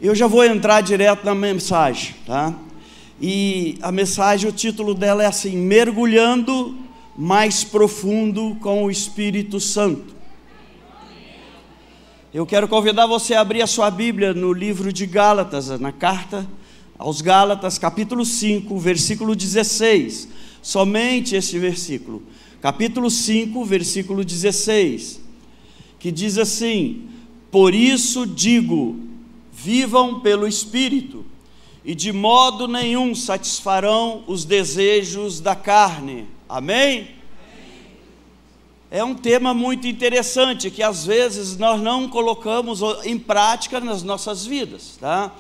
Eu já vou entrar direto na mensagem, tá? E a mensagem, o título dela é assim: mergulhando mais profundo com o Espírito Santo. Eu quero convidar você a abrir a sua Bíblia no livro de Gálatas, na carta aos Gálatas, capítulo 5, versículo 16. Somente esse versículo, capítulo 5, versículo 16, que diz assim: por isso digo, vivam pelo Espírito, e de modo nenhum satisfarão os desejos da carne. Amém? É um tema muito interessante, que às vezes nós não colocamos em prática nas nossas vidas, tá?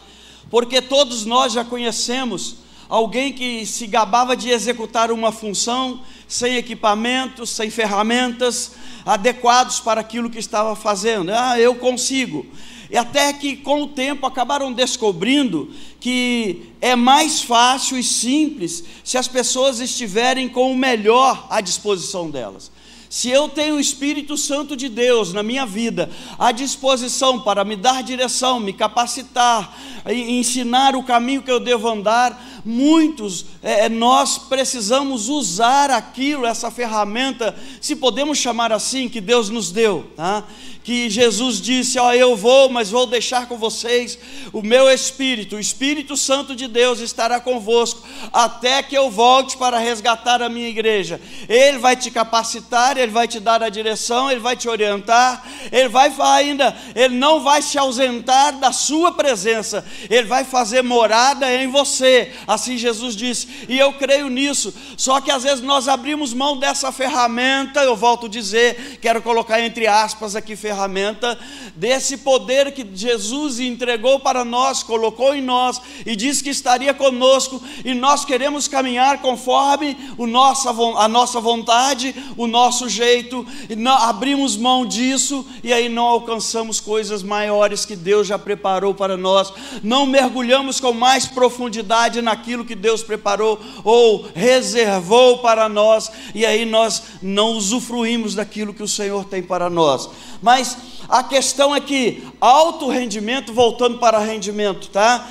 Porque todos nós já conhecemos alguém que se gabava de executar uma função sem equipamentos, sem ferramentas adequados para aquilo que estava fazendo. Eu consigo. E até que com o tempo acabaram descobrindo que é mais fácil e simples se as pessoas estiverem com o melhor à disposição delas. Se eu tenho o Espírito Santo de Deus na minha vida à disposição para me dar direção, me capacitar, ensinar o caminho que eu devo andar, nós precisamos usar aquilo, essa ferramenta, se podemos chamar assim, que Deus nos deu, tá? Que Jesus disse: eu vou, mas vou deixar com vocês o meu Espírito, o Espírito Santo de Deus estará convosco, até que eu volte para resgatar a minha igreja. Ele vai te capacitar, Ele vai te dar a direção, Ele vai te orientar, Ele não vai se ausentar da sua presença, Ele vai fazer morada em você, assim Jesus disse, e eu creio nisso. Só que às vezes nós abrimos mão dessa ferramenta, eu volto a dizer, quero colocar entre aspas aqui, ferramenta, desse poder que Jesus entregou para nós, colocou em nós e disse que estaria conosco, e nós queremos caminhar conforme a nossa vontade, o nosso jeito, e abrimos mão disso, e aí não alcançamos coisas maiores que Deus já preparou para nós, não mergulhamos com mais profundidade naquilo que Deus preparou ou reservou para nós, e aí nós não usufruímos daquilo que o Senhor tem para nós. Mas a questão é que alto rendimento, voltando para rendimento, tá?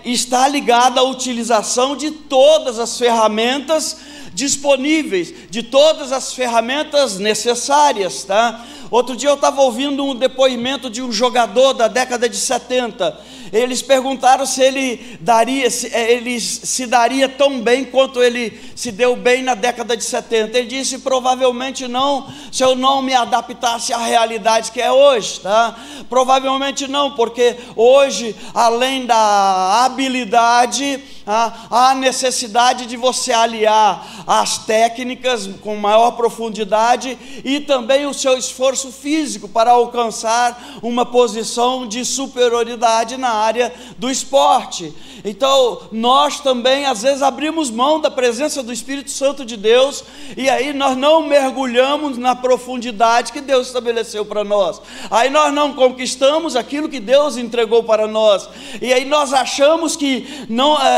Está ligado à utilização de todas as ferramentas disponíveis, de todas as ferramentas necessárias, tá? Outro dia eu estava ouvindo um depoimento de um jogador da década de 70. Eles perguntaram se ele se daria tão bem quanto ele se deu bem na década de 70. Ele disse: provavelmente não, se eu não me adaptasse à realidade que é hoje, tá? Provavelmente não, porque hoje, além da habilidade, há necessidade de você aliar as técnicas com maior profundidade e também o seu esforço físico para alcançar uma posição de superioridade na área do esporte. Então nós também às vezes abrimos mão da presença do Espírito Santo de Deus, e aí nós não mergulhamos na profundidade que Deus estabeleceu para nós, aí nós não conquistamos aquilo que Deus entregou para nós, e aí nós achamos que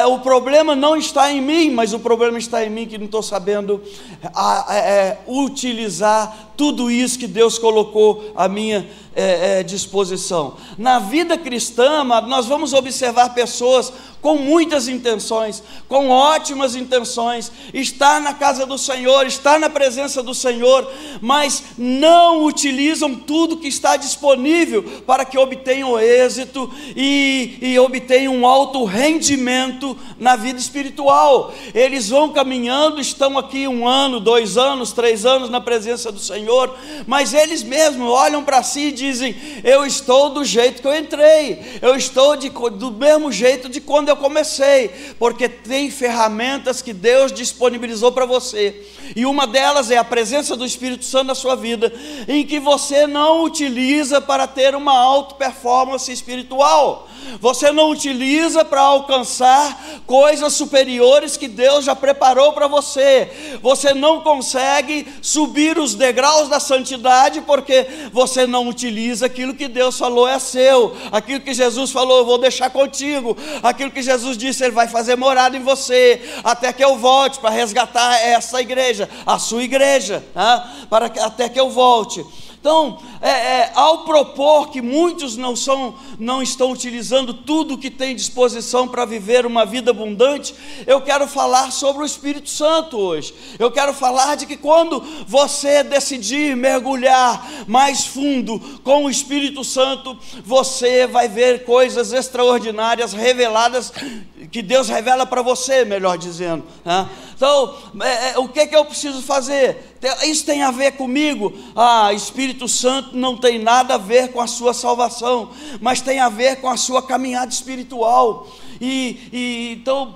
o problema não está em mim, mas o problema está em mim, que não estou sabendo utilizar tudo isso que Deus colocou à minha disposição. Na vida cristã, nós vamos observar pessoas com muitas intenções, com ótimas intenções, está na casa do Senhor, está na presença do Senhor, mas não utilizam tudo que está disponível para que obtenham êxito e obtenham um alto rendimento na vida espiritual. Eles vão caminhando, estão aqui 1 ano, 2 anos, 3 anos na presença do Senhor, mas eles mesmos olham para si e dizem: eu estou do jeito que eu entrei, eu estou do mesmo jeito de quando eu comecei, porque tem ferramentas que Deus disponibilizou para você, e uma delas é a presença do Espírito Santo na sua vida, em que você não utiliza para ter uma alta performance espiritual, você não utiliza para alcançar coisas superiores que Deus já preparou para você, você não consegue subir os degraus da santidade, porque você não utiliza aquilo que Deus falou é seu, aquilo que Jesus falou: eu vou deixar contigo, aquilo que Jesus disse: Ele vai fazer morada em você, até que eu volte para resgatar essa igreja, a sua igreja, tá? Até que eu volte. Então, ao propor que muitos não estão utilizando tudo que tem disposição para viver uma vida abundante, eu quero falar sobre o Espírito Santo hoje. Eu quero falar de que quando você decidir mergulhar mais fundo com o Espírito Santo, você vai ver coisas extraordinárias reveladas, que Deus revela para você, melhor dizendo, né? Então, o que eu preciso fazer? Isso tem a ver comigo? Espírito Santo não tem nada a ver com a sua salvação, mas tem a ver com a sua caminhada espiritual. Então,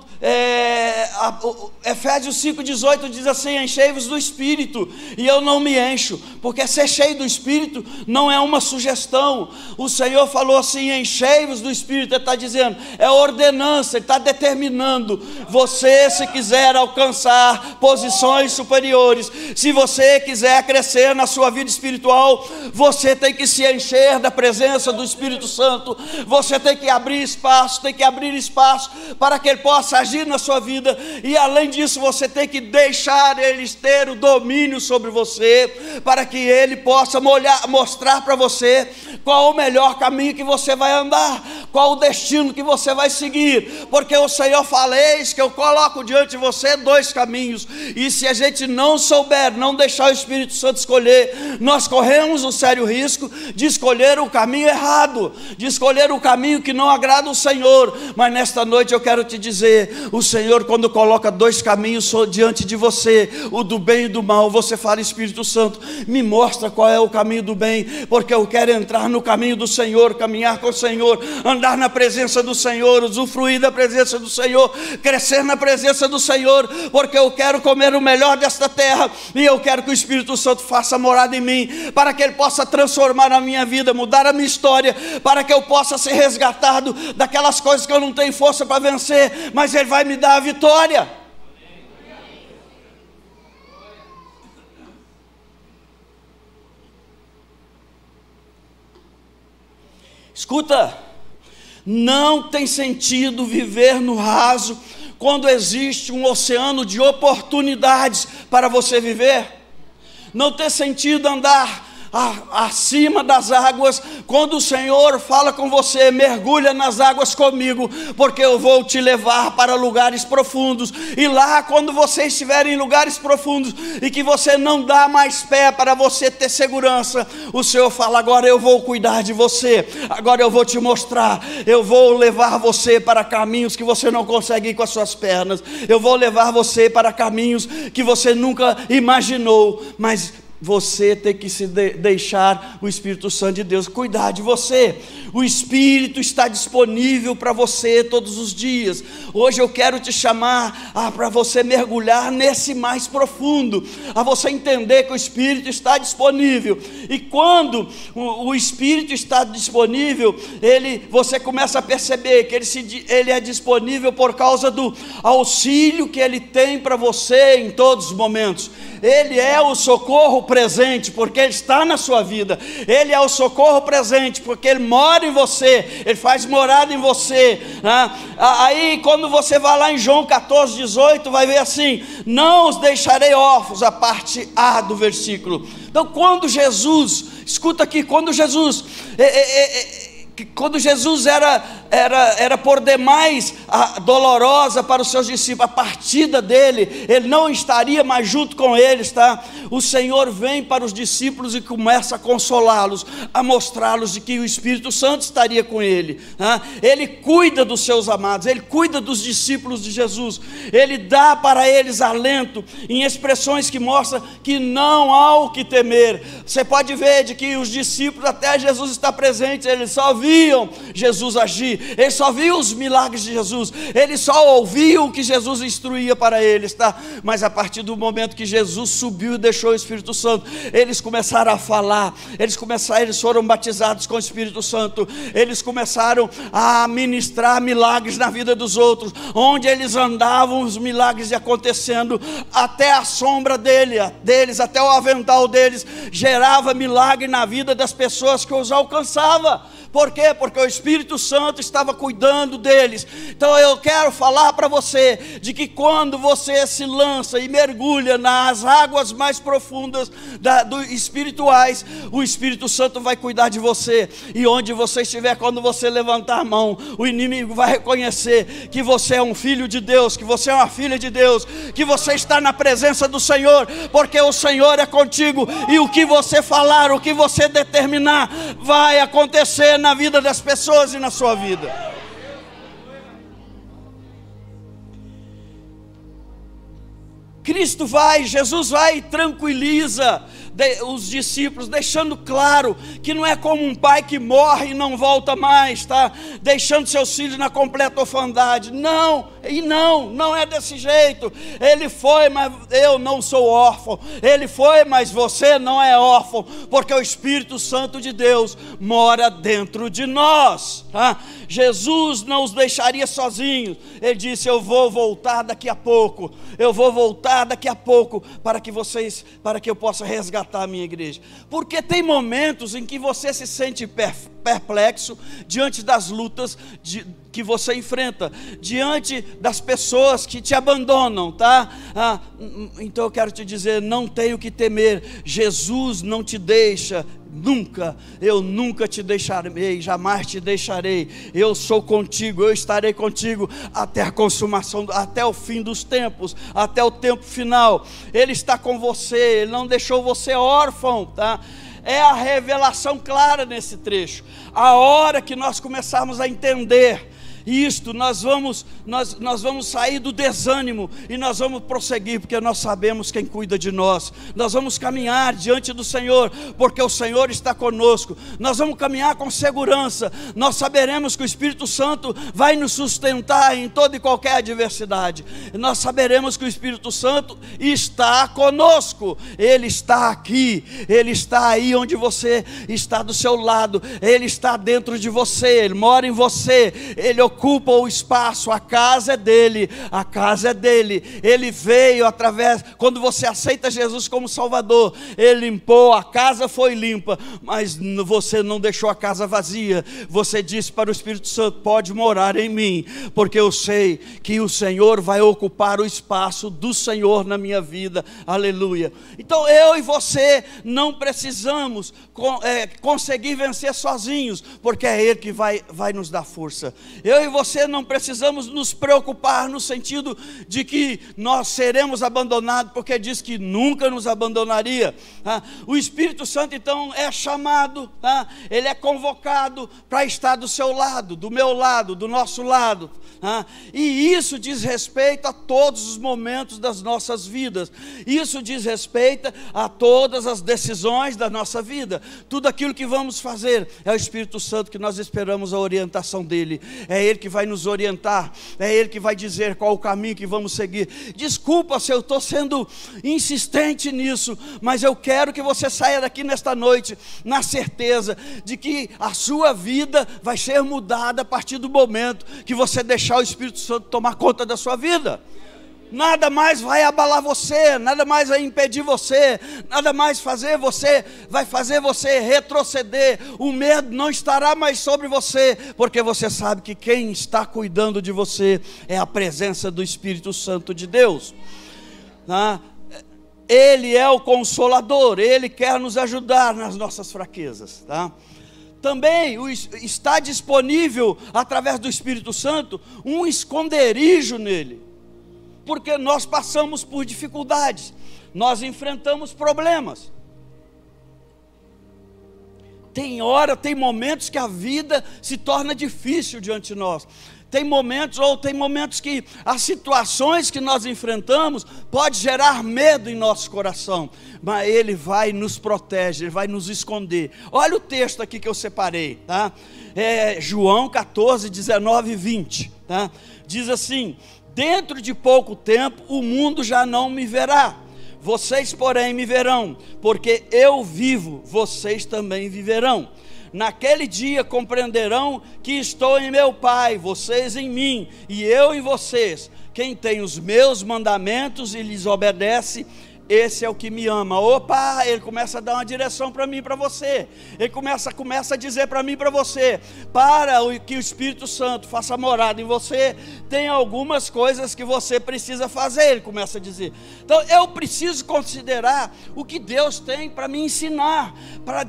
Efésios 5,18 diz assim: enchei-vos do Espírito, e eu não me encho, porque ser cheio do Espírito não é uma sugestão. O Senhor falou assim: enchei-vos do Espírito. Ele está dizendo, é ordenança, Ele está determinando. Você, se quiser alcançar posições superiores, se você quiser crescer na sua vida espiritual, você tem que se encher da presença do Espírito Santo. Você tem que abrir espaço para que Ele possa agir na sua vida, e além disso você tem que deixar Ele ter o domínio sobre você, para que Ele possa mostrar para você qual o melhor caminho que você vai andar, qual o destino que você vai seguir, porque o Senhor fala: eis que eu coloco diante de você dois caminhos, e se a gente não souber, não deixar o Espírito Santo escolher, nós corremos um sério risco de escolher o caminho errado, de escolher o caminho que não agrada o Senhor. Mas nesta noite eu quero te dizer, o Senhor, quando coloca dois caminhos diante de você, o do bem e do mal, você fala: Espírito Santo, me mostra qual é o caminho do bem, porque eu quero entrar no caminho do Senhor, caminhar com o Senhor, andar na presença do Senhor, usufruir da presença do Senhor, crescer na presença do Senhor, porque eu quero comer o melhor desta terra, e eu quero que o Espírito Santo faça morada em mim, para que Ele possa transformar a minha vida, mudar a minha história, para que eu possa ser resgatado daquelas coisas que eu não tenho força para vencer, mas Ele vai me dar a vitória. Escuta, não tem sentido viver no raso quando existe um oceano de oportunidades para você viver. Não tem sentido andar acima das águas, quando o Senhor fala com você: mergulha nas águas comigo, porque eu vou te levar para lugares profundos. E lá, quando você estiver em lugares profundos e que você não dá mais pé para você ter segurança, o Senhor fala: agora eu vou cuidar de você, agora eu vou te mostrar, eu vou levar você para caminhos que você não consegue ir com as suas pernas, eu vou levar você para caminhos que você nunca imaginou, mas você tem que deixar o Espírito Santo de Deus cuidar de você. O Espírito está disponível para você todos os dias. Hoje eu quero te chamar para você mergulhar nesse mais profundo, a você entender que o Espírito está disponível. E quando o Espírito está disponível, você começa a perceber que ele é disponível por causa do auxílio que Ele tem para você em todos os momentos. Ele é o socorro presente, porque Ele está na sua vida. Ele é o socorro presente, porque Ele mora em você, Ele faz morada em você, né? Aí quando você vai lá em João 14,18, vai ver assim: não os deixarei órfãos, a parte A do versículo. Então, quando Jesus, escuta aqui, quando Jesus era por demais dolorosa para os seus discípulos, a partida dele, ele não estaria mais junto com eles, tá? O Senhor vem para os discípulos e começa a consolá-los, a mostrá-los de que o Espírito Santo estaria com ele, tá? Ele cuida dos seus amados, ele cuida dos discípulos de Jesus, ele dá para eles alento, em expressões que mostram que não há o que temer. Você pode ver de que os discípulos, até Jesus estar presente, eles só viam Jesus agir, eles só viam os milagres de Jesus, eles só ouviam o que Jesus instruía para eles, tá? Mas a partir do momento que Jesus subiu e deixou o Espírito Santo, eles começaram a falar, eles foram batizados com o Espírito Santo, eles começaram a ministrar milagres na vida dos outros. Onde eles andavam, os milagres iam acontecendo, até a sombra deles, até o avental deles gerava milagre na vida das pessoas que os alcançava. Por quê? Porque o Espírito Santo estava cuidando deles. Então eu quero falar para você, de que quando você se lança e mergulha nas águas mais profundas espirituais, o Espírito Santo vai cuidar de você, e onde você estiver, quando você levantar a mão, o inimigo vai reconhecer que você é um filho de Deus, que você é uma filha de Deus, que você está na presença do Senhor, porque o Senhor é contigo, e o que você falar, o que você determinar, vai acontecer na vida das pessoas e na sua vida. Jesus vai e tranquiliza os discípulos, deixando claro que não é como um pai que morre e não volta mais, tá? Deixando seus filhos na completa orfandade. Não é desse jeito. Ele foi, mas eu não sou órfão. Ele foi, mas você não é órfão, porque o Espírito Santo de Deus mora dentro de nós, tá? Jesus não os deixaria sozinhos. Ele disse: eu vou voltar daqui a pouco. Para que eu possa resgatar a minha igreja. Porque tem momentos em que você se sente perplexo diante das lutas que você enfrenta, diante das pessoas que te abandonam, tá? Então eu quero te dizer, não tenho que temer. Jesus não te deixa. Eu nunca te deixarei, jamais te deixarei. Eu sou contigo, eu estarei contigo até a consumação, até o fim dos tempos, até o tempo final. Ele está com você, Ele não deixou você órfão, tá? É a revelação clara nesse trecho. A hora que nós começarmos a entender isto, nós vamos sair do desânimo e nós vamos prosseguir, porque nós sabemos quem cuida de nós. Nós vamos caminhar diante do Senhor, porque o Senhor está conosco. Nós vamos caminhar com segurança. Nós saberemos que o Espírito Santo vai nos sustentar em toda e qualquer adversidade. Nós saberemos que o Espírito Santo está conosco. Ele está aqui, Ele está aí onde você está, do seu lado. Ele está dentro de você, Ele mora em você, Ele ocupa o espaço. A casa é dele, Ele veio quando você aceita Jesus como Salvador, Ele limpou, a casa foi limpa, mas você não deixou a casa vazia. Você disse para o Espírito Santo: pode morar em mim, porque eu sei que o Senhor vai ocupar o espaço do Senhor na minha vida. Aleluia. Então eu e você não precisamos conseguir vencer sozinhos, porque é Ele que vai nos dar força. Eu e você não precisamos nos preocupar no sentido de que nós seremos abandonados, porque diz que nunca nos abandonaria. O Espírito Santo então é chamado, ele é convocado para estar do seu lado, do meu lado, do nosso lado. E isso diz respeito a todos os momentos das nossas vidas. Isso diz respeito a todas as decisões da nossa vida. Tudo aquilo que vamos fazer, é o Espírito Santo que nós esperamos a orientação dele. É Ele que vai nos orientar, é Ele que vai dizer qual o caminho que vamos seguir. Desculpa se eu estou sendo insistente nisso, mas eu quero que você saia daqui nesta noite na certeza de que a sua vida vai ser mudada a partir do momento que você deixar o Espírito Santo tomar conta da sua vida. Nada mais vai abalar você, nada mais vai impedir você, nada mais vai fazer você retroceder. O medo não estará mais sobre você, porque você sabe que quem está cuidando de você é a presença do Espírito Santo de Deus. Ele é o Consolador, Ele quer nos ajudar nas nossas fraquezas, tá? Também está disponível, através do Espírito Santo, um esconderijo nele. Porque nós passamos por dificuldades, nós enfrentamos problemas. Tem momentos que a vida se torna difícil diante de nós. Tem momentos que as situações que nós enfrentamos pode gerar medo em nosso coração, mas Ele vai nos proteger, Ele vai nos esconder. Olha o texto aqui que eu separei, tá? João 14, 19 e 20, tá? Diz assim: dentro de pouco tempo o mundo já não me verá, vocês porém me verão, porque eu vivo, vocês também viverão. Naquele dia compreenderão que estou em meu Pai, vocês em mim, e eu em vocês. Quem tem os meus mandamentos e lhes obedece, esse é o que me ama. Opa, ele começa a dar uma direção para mim e para você. Ele começa a dizer para mim e para você, para que o Espírito Santo faça morada em você, tem algumas coisas que você precisa fazer, ele começa a dizer. Então eu preciso considerar o que Deus tem para me ensinar, para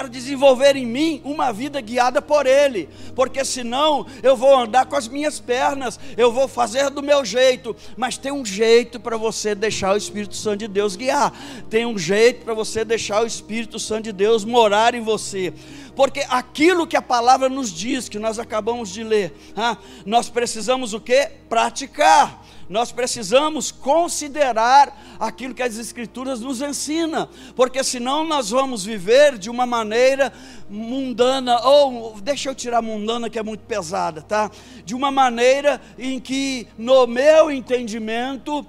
desenvolver em mim uma vida guiada por Ele, porque senão eu vou andar com as minhas pernas, eu vou fazer do meu jeito. Mas tem um jeito para você deixar o Espírito Santo de Deus guiar, tem um jeito para você deixar o Espírito Santo de Deus morar em você, porque aquilo que a palavra nos diz, que nós acabamos de ler, nós precisamos o quê? Praticar. Nós precisamos considerar aquilo que as Escrituras nos ensinam, porque senão nós vamos viver de uma maneira mundana, ou deixa eu tirar mundana que é muito pesada, tá? De uma maneira em que no meu entendimento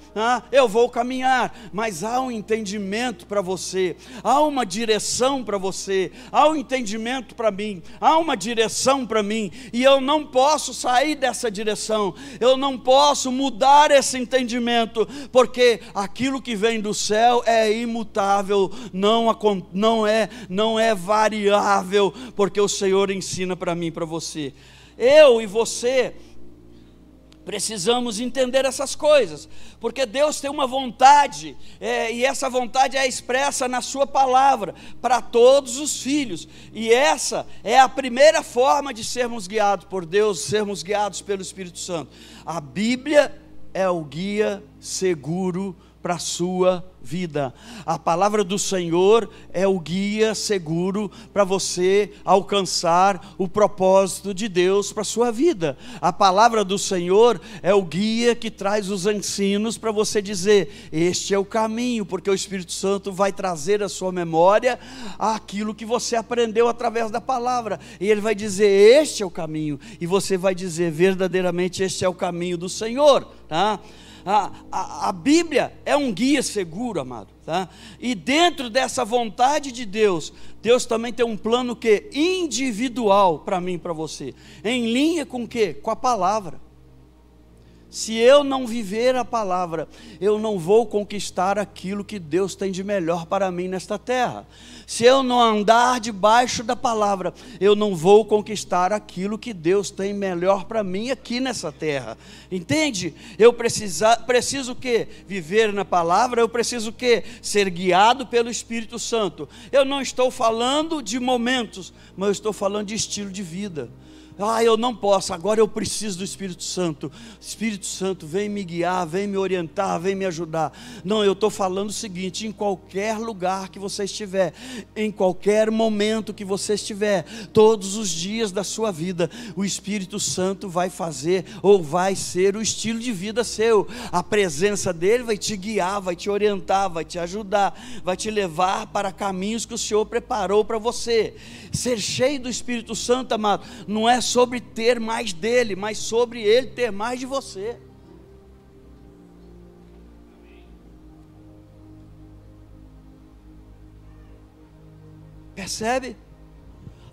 eu vou caminhar, mas há um entendimento para você, há uma direção para você, há um entendimento para mim, há uma direção para mim, e eu não posso sair dessa direção, eu não posso mudar esse entendimento, porque aquilo que vem do céu é imutável, não é variável, porque o Senhor ensina para mim e para você. Eu e você precisamos entender essas coisas, porque Deus tem uma vontade, e essa vontade é expressa na sua palavra, para todos os filhos, e essa é a primeira forma de sermos guiados por Deus, sermos guiados pelo Espírito Santo. A Bíblia é o guia seguro para a sua vida. A palavra do Senhor é o guia seguro para você alcançar o propósito de Deus para a sua vida. A palavra do Senhor é o guia que traz os ensinos para você dizer, este é o caminho, porque o Espírito Santo vai trazer à sua memória aquilo que você aprendeu através da palavra, e ele vai dizer, este é o caminho, e você vai dizer, verdadeiramente este é o caminho do Senhor, tá? A Bíblia é um guia seguro, amado, tá? E dentro dessa vontade de Deus, Deus também tem um plano que individual para mim e para você, em linha com o quê? Com a palavra. Se eu não viver a palavra, eu não vou conquistar aquilo que Deus tem de melhor para mim nesta terra. Se eu não andar debaixo da palavra, eu não vou conquistar aquilo que Deus tem melhor para mim aqui nessa terra. Entende? Eu preciso o quê? Viver na palavra, eu preciso o quê? Ser guiado pelo Espírito Santo. Eu não estou falando de momentos, mas eu estou falando de estilo de vida. Eu não posso, agora eu preciso do Espírito Santo. Espírito Santo, vem me guiar, vem me orientar, vem me ajudar. Não, eu estou falando o seguinte, em qualquer lugar que você estiver, em qualquer momento que você estiver, todos os dias da sua vida, o Espírito Santo vai fazer, ou vai ser o estilo de vida seu. A presença dele vai te guiar, vai te orientar, vai te ajudar, vai te levar para caminhos que o Senhor preparou para você. Ser cheio do Espírito Santo, amado, não é sobre ter mais dele, mas sobre ele ter mais de você. Percebe?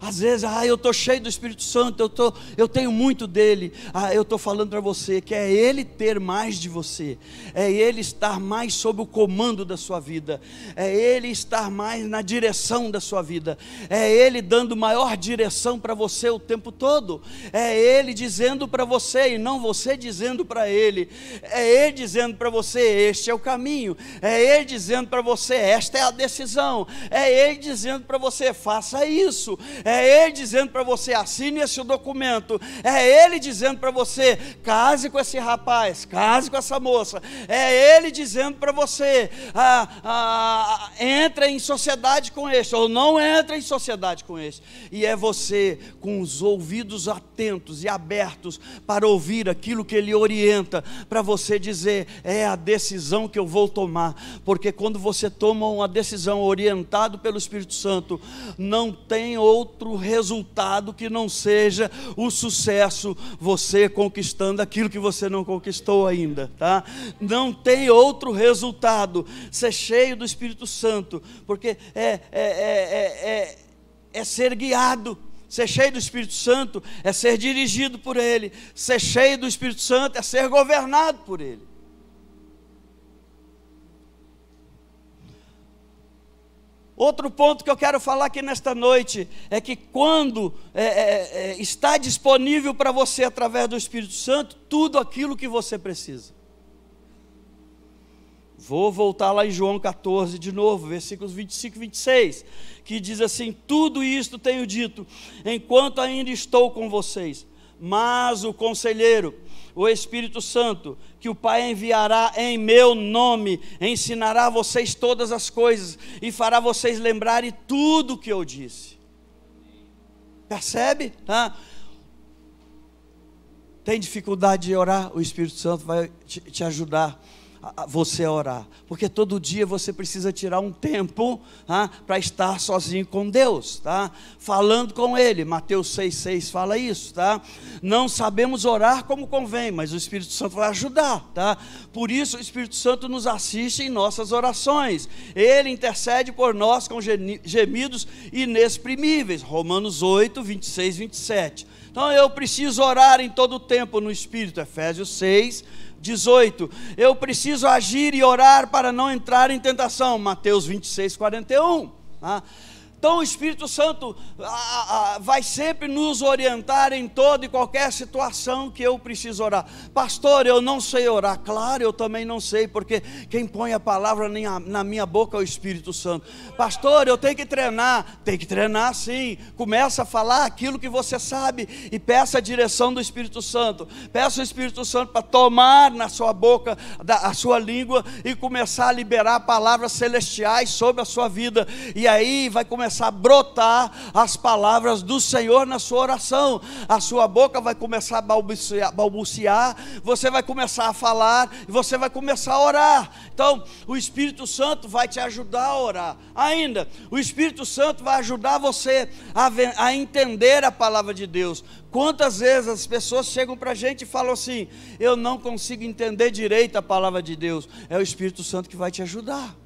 Às vezes, eu estou cheio do Espírito Santo, eu tenho muito dele. Eu estou falando para você que é ele ter mais de você, é ele estar mais sob o comando da sua vida, é ele estar mais na direção da sua vida, é ele dando maior direção para você o tempo todo, é ele dizendo para você e não você dizendo para ele, é ele dizendo para você, este é o caminho, é ele dizendo para você, esta é a decisão, é ele dizendo para você, faça isso, é ele dizendo para você, assine esse documento, é ele dizendo para você, case com esse rapaz, case com essa moça, é ele dizendo para você, entra em sociedade com este, ou não entra em sociedade com este, e é você com os ouvidos atentos e abertos para ouvir aquilo que ele orienta, para você dizer, é a decisão que eu vou tomar, porque quando você toma uma decisão orientado pelo Espírito Santo, não tem outro resultado que não seja o sucesso, você conquistando aquilo que você não conquistou ainda, tá? Não tem outro resultado, ser cheio do Espírito Santo, porque é ser guiado. Ser cheio do Espírito Santo é ser dirigido por ele, ser cheio do Espírito Santo é ser governado por ele. Outro ponto que eu quero falar aqui nesta noite é que quando está disponível para você através do Espírito Santo tudo aquilo que você precisa. Vou voltar lá em João 14 de novo, versículos 25 e 26, que diz assim: tudo isto tenho dito, enquanto ainda estou com vocês, mas o Conselheiro, o Espírito Santo, que o Pai enviará em meu nome, ensinará a vocês todas as coisas, e fará vocês lembrarem tudo o que eu disse. Percebe? Tem dificuldade de orar? O Espírito Santo vai te ajudar você a orar, porque todo dia você precisa tirar um tempo para estar sozinho com Deus, falando com Ele. Mateus 6,6 fala isso, não sabemos orar como convém, mas o Espírito Santo vai ajudar, por isso o Espírito Santo nos assiste em nossas orações, Ele intercede por nós com gemidos inexprimíveis, Romanos 8, 26, 27, então eu preciso orar em todo o tempo no Espírito, Efésios 6, 18, eu preciso agir e orar para não entrar em tentação, Mateus 26, 41, então o Espírito Santo vai sempre nos orientar em toda e qualquer situação que eu preciso orar. Pastor, eu não sei orar. Claro, eu também não sei, porque quem põe a palavra na minha boca é o Espírito Santo. Pastor, eu tenho que treinar. Tem que treinar sim. Começa a falar aquilo que você sabe e peça a direção do Espírito Santo. Peça o Espírito Santo para tomar na sua boca a sua língua e começar a liberar palavras celestiais sobre a sua vida, e aí vai começar a brotar as palavras do Senhor na sua oração, a sua boca vai começar a balbuciar, você vai começar a falar, e você vai começar a orar. Então o Espírito Santo vai te ajudar a orar. Ainda, o Espírito Santo vai ajudar você a entender a palavra de Deus. Quantas vezes as pessoas chegam para a gente e falam assim: eu não consigo entender direito a palavra de Deus. É o Espírito Santo que vai te ajudar.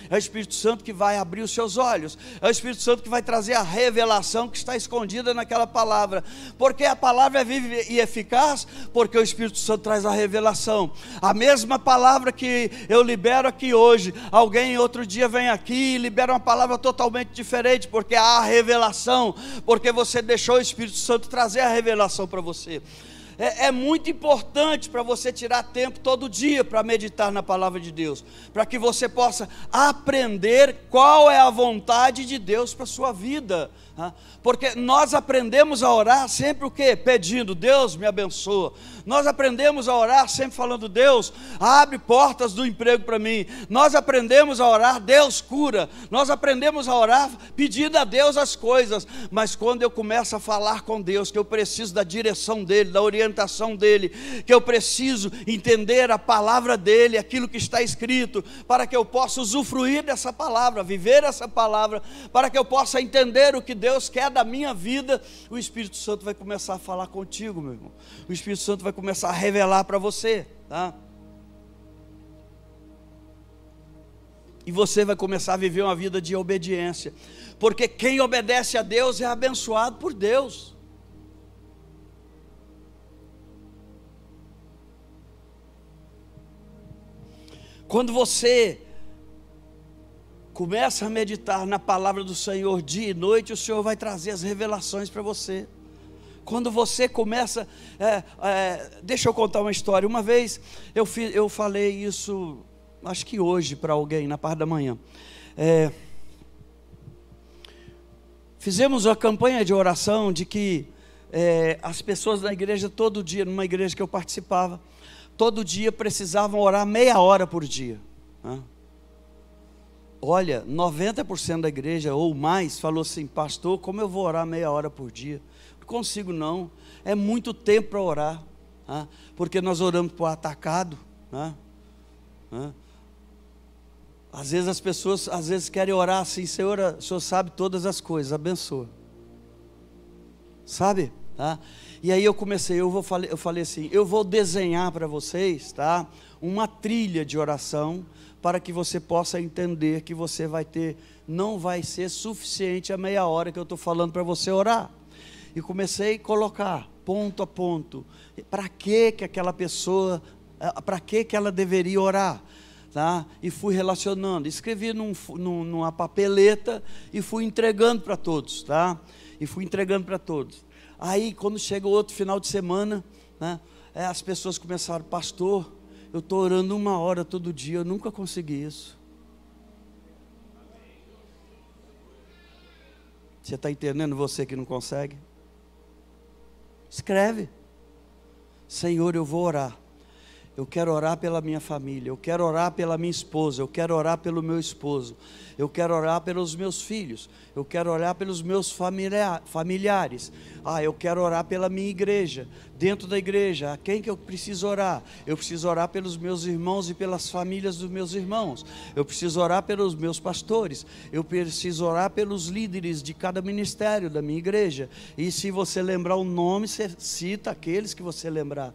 É o Espírito Santo que vai abrir os seus olhos, é o Espírito Santo que vai trazer a revelação que está escondida naquela palavra, porque a palavra é viva e eficaz, porque o Espírito Santo traz a revelação. A mesma palavra que eu libero aqui hoje, alguém outro dia vem aqui e libera uma palavra totalmente diferente, porque há a revelação, porque você deixou o Espírito Santo trazer a revelação para você. É muito importante para você tirar tempo todo dia para meditar na palavra de Deus, para que você possa aprender qual é a vontade de Deus para a sua vida, porque nós aprendemos a orar sempre o quê? Pedindo: Deus me abençoa. Nós aprendemos a orar sempre falando: Deus, abre portas do emprego para mim. Nós aprendemos a orar: Deus cura. Nós aprendemos a orar pedindo a Deus as coisas, mas quando eu começo a falar com Deus, que eu preciso da direção dEle, da orientação dEle, que eu preciso entender a palavra dEle, aquilo que está escrito, para que eu possa usufruir dessa palavra, viver essa palavra, para que eu possa entender o que Deus quer da minha vida, o Espírito Santo vai começar a falar contigo, meu irmão. O Espírito Santo vai começar a revelar para você, e você vai começar a viver uma vida de obediência, porque quem obedece a Deus é abençoado por Deus. Quando você começa a meditar na palavra do Senhor dia e noite, o Senhor vai trazer as revelações para você. Quando você começa, deixa eu contar uma história. Uma vez eu falei isso, acho que hoje, para alguém, na parte da manhã. Fizemos uma campanha de oração de que as pessoas da igreja todo dia, numa igreja que eu participava, todo dia precisavam orar meia hora por dia. Olha, 90% da igreja ou mais falou assim: pastor, como eu vou orar meia hora por dia? Não consigo não, é muito tempo para orar, porque nós oramos por atacado. Às vezes as pessoas querem orar assim: Senhor, o Senhor sabe todas as coisas, abençoa, sabe? E aí eu falei assim: eu vou desenhar para vocês, uma trilha de oração, para que você possa entender que você não vai ser suficiente a meia hora que eu estou falando para você orar. E comecei a colocar ponto a ponto, para que aquela pessoa, para que ela deveria orar. tá? E fui relacionando, escrevi numa papeleta e fui entregando para todos, tá? E fui entregando para todos. Aí quando chega o outro final de semana, né, as pessoas começaram: pastor, eu estou orando 1 hora todo dia, eu nunca consegui isso. Você está entendendo, você que não consegue? Escreve: Senhor, eu vou orar. Eu quero orar pela minha família, eu quero orar pela minha esposa, eu quero orar pelo meu esposo, eu quero orar pelos meus filhos, eu quero orar pelos meus familiares. Eu quero orar pela minha igreja, dentro da igreja, a quem que eu preciso orar? Eu preciso orar pelos meus irmãos e pelas famílias dos meus irmãos, eu preciso orar pelos meus pastores, eu preciso orar pelos líderes de cada ministério da minha igreja. E se você lembrar o nome, você cita aqueles que você lembrar.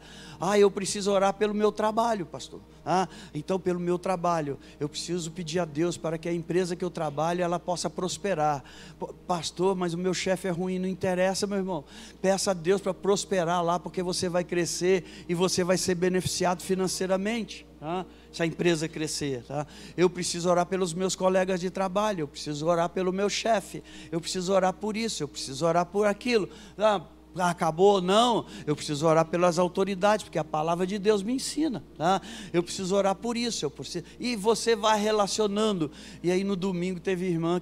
Eu preciso orar pelo meu trabalho, pastor. Então pelo meu trabalho, eu preciso pedir a Deus para que a empresa que eu trabalho, ela possa prosperar. Pastor, mas o meu chefe é ruim. Não interessa, meu irmão, peça a Deus para prosperar lá, porque você vai crescer e você vai ser beneficiado financeiramente, se a empresa crescer, tá? Eu preciso orar pelos meus colegas de trabalho, eu preciso orar pelo meu chefe, eu preciso orar por isso, eu preciso orar por aquilo. Acabou? Não, eu preciso orar pelas autoridades, porque a palavra de Deus me ensina, tá? Eu preciso orar por isso, e você vai relacionando. E aí no domingo teve irmão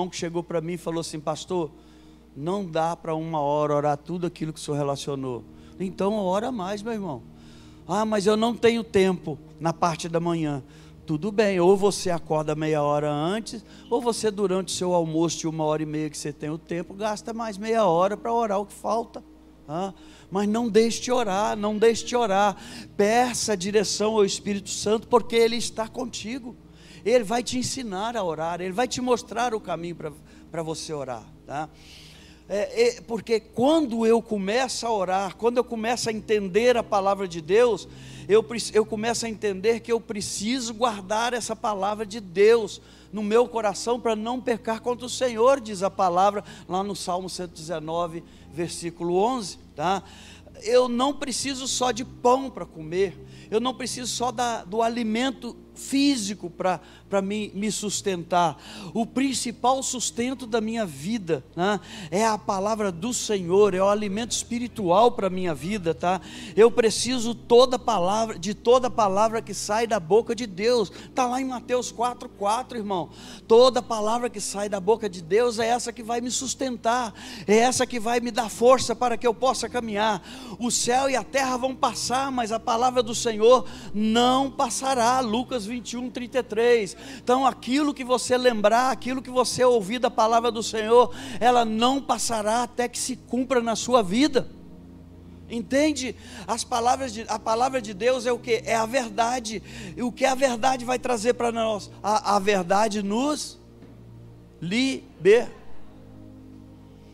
que chegou para mim e falou assim: pastor, não dá para 1 hora orar tudo aquilo que o senhor relacionou. Então ora mais, meu irmão. Mas eu não tenho tempo na parte da manhã. Tudo bem, ou você acorda meia hora antes, ou você durante o seu almoço de 1h30 que você tem o tempo, gasta mais meia hora para orar o que falta. Mas não deixe de orar, não deixe de orar. Peça direção ao Espírito Santo, porque Ele está contigo. Ele vai te ensinar a orar, Ele vai te mostrar o caminho para você orar, tá? Porque quando eu começo a orar, quando eu começo a entender a palavra de Deus, eu começo a entender que eu preciso guardar essa palavra de Deus no meu coração, para não pecar contra o Senhor, diz a palavra lá no Salmo 119, versículo 11, tá? Eu não preciso só de pão para comer, eu não preciso só do alimento físico para me sustentar. O principal sustento da minha vida, né, é a palavra do Senhor, é o alimento espiritual para a minha vida, tá? Eu preciso de toda palavra que sai da boca de Deus. Está lá em Mateus 4,4, irmão. Toda palavra que sai da boca de Deus é essa que vai me sustentar, é essa que vai me dar força para que eu possa caminhar. O céu e a terra vão passar, mas a palavra do Senhor não passará. Lucas 21:33. Então aquilo que você lembrar, aquilo que você ouvir da palavra do Senhor, ela não passará até que se cumpra na sua vida. Entende? A palavra de Deus é o que? É a verdade. E o que a verdade vai trazer para nós? A verdade nos liberta.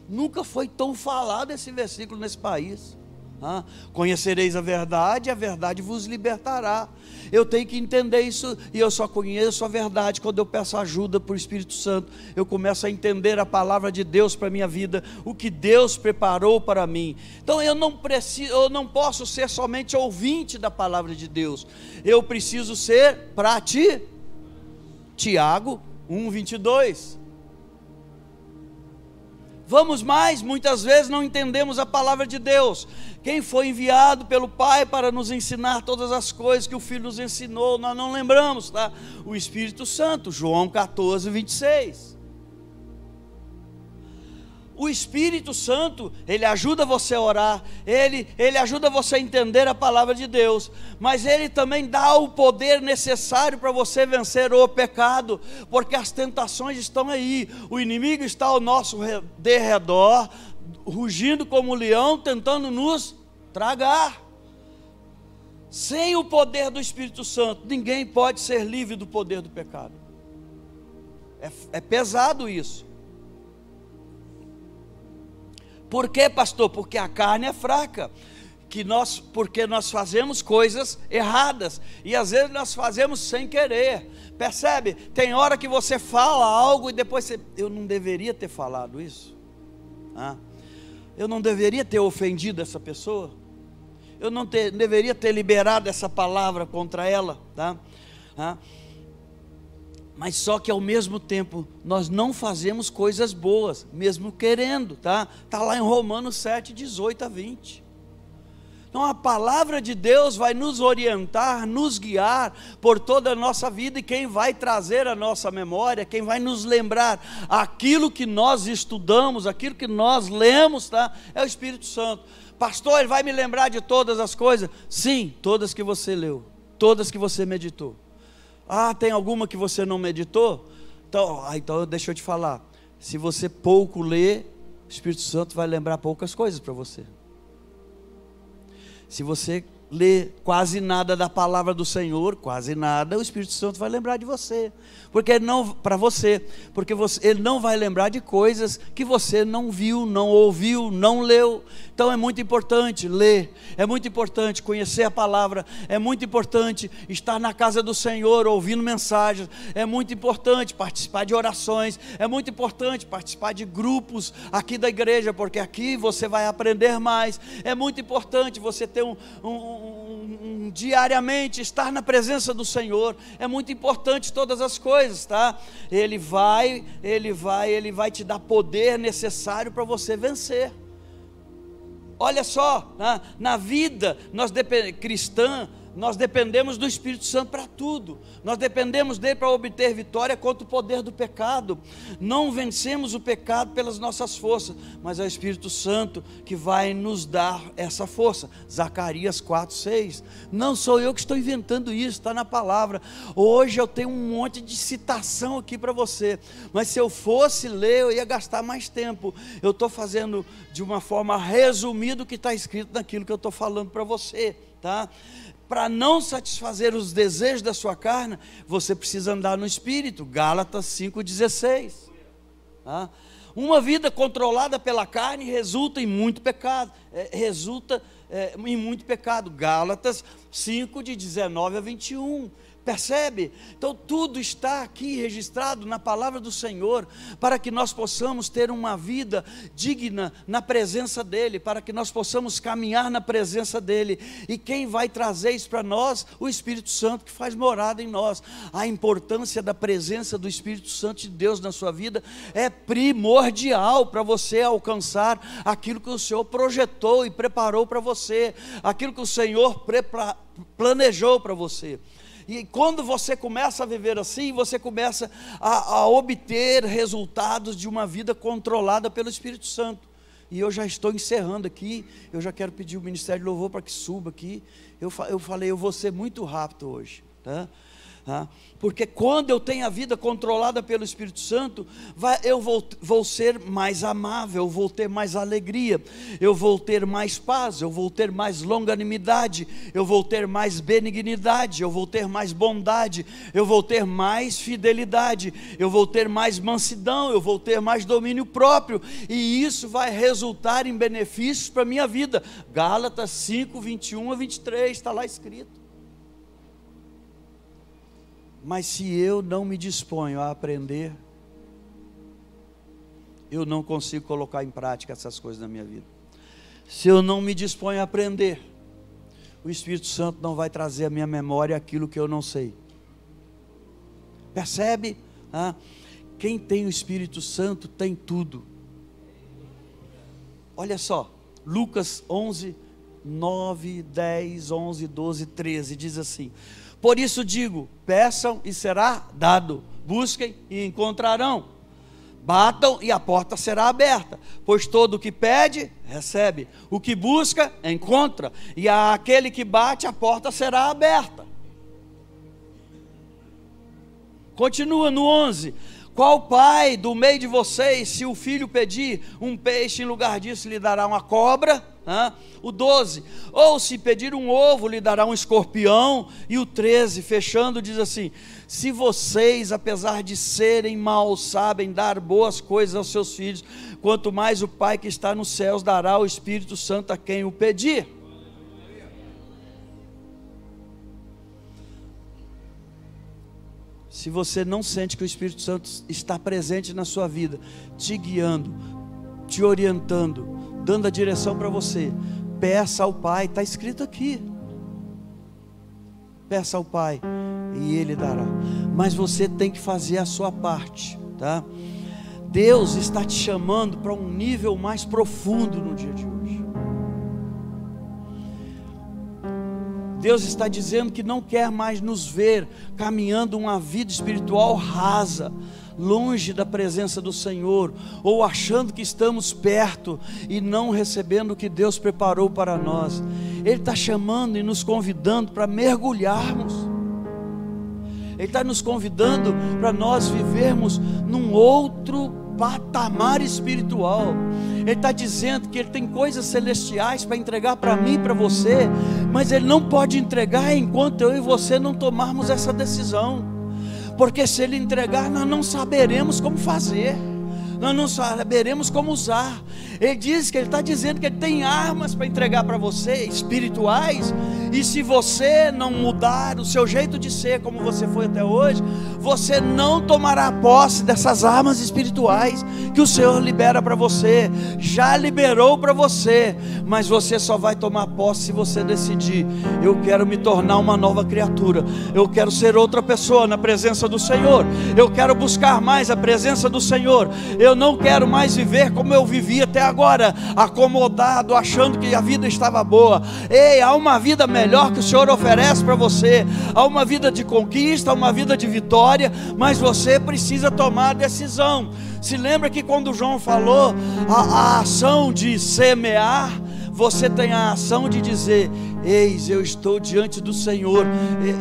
Nunca foi tão falado esse versículo nesse país. Conhecereis a verdade vos libertará. Eu tenho que entender isso, e eu só conheço a verdade quando eu peço ajuda para o Espírito Santo. Eu começo a entender a palavra de Deus para a minha vida, o que Deus preparou para mim. Então eu não posso ser somente ouvinte da palavra de Deus, eu preciso ser Tiago 1:22. Vamos mais, muitas vezes não entendemos a palavra de Deus. Quem foi enviado pelo Pai para nos ensinar todas as coisas que o Filho nos ensinou, nós não lembramos, tá? O Espírito Santo, João 14:26. O Espírito Santo, ele ajuda você a orar, ele ajuda você a entender a palavra de Deus, mas ele também dá o poder necessário para você vencer o pecado, porque as tentações estão aí, o inimigo está ao nosso derredor, rugindo como um leão, tentando nos tragar. Sem o poder do Espírito Santo, ninguém pode ser livre do poder do pecado. É pesado isso. Por quê, pastor? Porque a carne é fraca, porque nós fazemos coisas erradas, e às vezes nós fazemos sem querer. Percebe? Tem hora que você fala algo e depois eu não deveria ter falado isso, eu não deveria ter ofendido essa pessoa, eu não deveria ter liberado essa palavra contra ela, tá? Mas só que ao mesmo tempo nós não fazemos coisas boas, mesmo querendo, tá? Está lá em Romanos 7, 18 a 20. Então a palavra de Deus vai nos orientar, nos guiar por toda a nossa vida, e quem vai trazer a nossa memória, quem vai nos lembrar aquilo que nós estudamos, aquilo que nós lemos, tá? É o Espírito Santo. Pastor, ele vai me lembrar de todas as coisas? Sim, todas que você leu, todas que você meditou. Ah, tem alguma que você não meditou? Então deixa eu te falar, se você pouco lê, o Espírito Santo vai lembrar poucas coisas para você. Se você lê quase nada da palavra do Senhor, quase nada, o Espírito Santo vai lembrar de você, porque ele não, para você, porque ele não vai lembrar de coisas que você não viu, não ouviu, não leu. Então é muito importante ler, é muito importante conhecer a palavra, é muito importante estar na casa do Senhor ouvindo mensagens, é muito importante participar de orações, é muito importante participar de grupos aqui da igreja, porque aqui você vai aprender mais. É muito importante você ter diariamente estar na presença do Senhor. É muito importante todas as coisas, tá? Ele vai te dar poder necessário para você vencer. Olha só, na vida cristã, nós dependemos do Espírito Santo para tudo. Nós dependemos dele para obter vitória contra o poder do pecado. Não vencemos o pecado pelas nossas forças, mas é o Espírito Santo que vai nos dar essa força. Zacarias 4:6. Não sou eu que estou inventando isso, está na palavra. Hoje eu tenho um monte de citação aqui para você, mas se eu fosse ler, eu ia gastar mais tempo. Eu estou fazendo de uma forma resumida o que está escrito naquilo que eu estou falando para você, tá? Para não satisfazer os desejos da sua carne, você precisa andar no Espírito. Gálatas 5:16. Uma vida controlada pela carne resulta em muito pecado. Em muito pecado. Gálatas 5:19 a 21. Percebe? Então tudo está aqui registrado na palavra do Senhor, para que nós possamos ter uma vida digna na presença dEle, para que nós possamos caminhar na presença dEle. E quem vai trazer isso para nós? O Espírito Santo, que faz morada em nós. A importância da presença do Espírito Santo de Deus na sua vida é primordial para você alcançar aquilo que o Senhor projetou e preparou para você, aquilo que o Senhor planejou para você. E quando você começa a viver assim, você começa a obter resultados de uma vida controlada pelo Espírito Santo. E eu já estou encerrando aqui, eu já quero pedir o Ministério de Louvor para que suba aqui. Eu falei, eu vou ser muito rápido hoje, tá? Porque quando eu tenho a vida controlada pelo Espírito Santo, eu vou ser mais amável, eu vou ter mais alegria, eu vou ter mais paz, eu vou ter mais longanimidade, eu vou ter mais benignidade, eu vou ter mais bondade, eu vou ter mais fidelidade, eu vou ter mais mansidão, eu vou ter mais domínio próprio, e isso vai resultar em benefícios para a minha vida. Gálatas 5:21 a 23, está lá escrito. Mas se eu não me disponho a aprender, eu não consigo colocar em prática essas coisas na minha vida. Se eu não me disponho a aprender, o Espírito Santo não vai trazer à minha memória aquilo que eu não sei. Percebe? Quem tem o Espírito Santo tem tudo. Olha só, Lucas 11, 9, 10, 11, 12, 13, diz assim: por isso digo, peçam e será dado, busquem e encontrarão, batam e a porta será aberta, pois todo o que pede, recebe, o que busca, encontra, e àquele que bate, a porta será aberta. Continua no 11, qual pai do meio de vocês, se o filho pedir um peixe, em lugar disso lhe dará uma cobra? O 12, ou se pedir um ovo, lhe dará um escorpião. E o 13, fechando, diz assim: se vocês, apesar de serem maus, sabem dar boas coisas aos seus filhos, quanto mais o Pai que está nos céus dará o Espírito Santo a quem o pedir. Se você não sente que o Espírito Santo está presente na sua vida, te guiando, te orientando, dando a direção para você, peça ao Pai, está escrito aqui. Peça ao Pai, e Ele dará. Mas você tem que fazer a sua parte, tá? Deus está te chamando para um nível mais profundo no dia de hoje. Deus está dizendo que não quer mais nos ver caminhando uma vida espiritual rasa, longe da presença do Senhor, ou achando que estamos perto e não recebendo o que Deus preparou para nós. Ele está chamando e nos convidando para mergulharmos. Ele está nos convidando para nós vivermos num outro patamar espiritual. Ele está dizendo que Ele tem coisas celestiais para entregar para mim e para você, mas Ele não pode entregar enquanto eu e você não tomarmos essa decisão, porque se Ele entregar, nós não saberemos como fazer, nós não saberemos como usar. Ele diz que Ele está dizendo que Ele tem armas para entregar para você, espirituais, e se você não mudar o seu jeito de ser como você foi até hoje, você não tomará posse dessas armas espirituais que o Senhor libera para você. Já liberou para você, mas você só vai tomar posse se você decidir: eu quero me tornar uma nova criatura, eu quero ser outra pessoa na presença do Senhor, eu quero buscar mais a presença do Senhor, eu não quero mais viver como eu vivi até agora, acomodado, achando que a vida estava boa. Ei, há uma vida melhor que o Senhor oferece para você, há uma vida de conquista, há uma vida de vitória, mas você precisa tomar a decisão. Se lembra que quando João falou a ação de semear, você tem a ação de dizer: eis, eu estou diante do Senhor,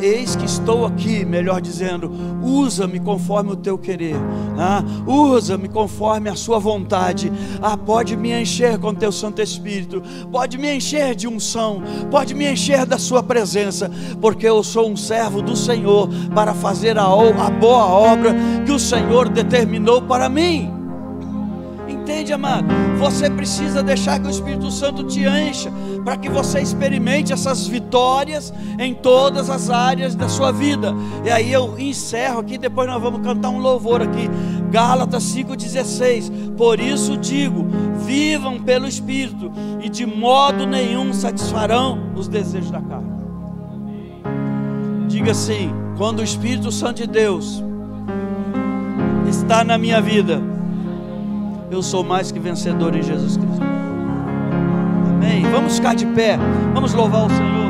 eis que estou aqui, melhor dizendo, usa-me conforme o teu querer, usa-me conforme a sua vontade, pode me encher com teu Santo Espírito, pode me encher de unção, pode me encher da sua presença, porque eu sou um servo do Senhor para fazer a boa obra que o Senhor determinou para mim. Entende, amado? Você precisa deixar que o Espírito Santo te encha, para que você experimente essas vitórias em todas as áreas da sua vida. E aí eu encerro aqui, depois nós vamos cantar um louvor aqui, Gálatas 5,16. Por isso digo, vivam pelo Espírito, e de modo nenhum satisfarão os desejos da carne. Diga assim: quando o Espírito Santo de Deus está na minha vida, eu sou mais que vencedor em Jesus Cristo. Amém. Vamos ficar de pé, vamos louvar o Senhor.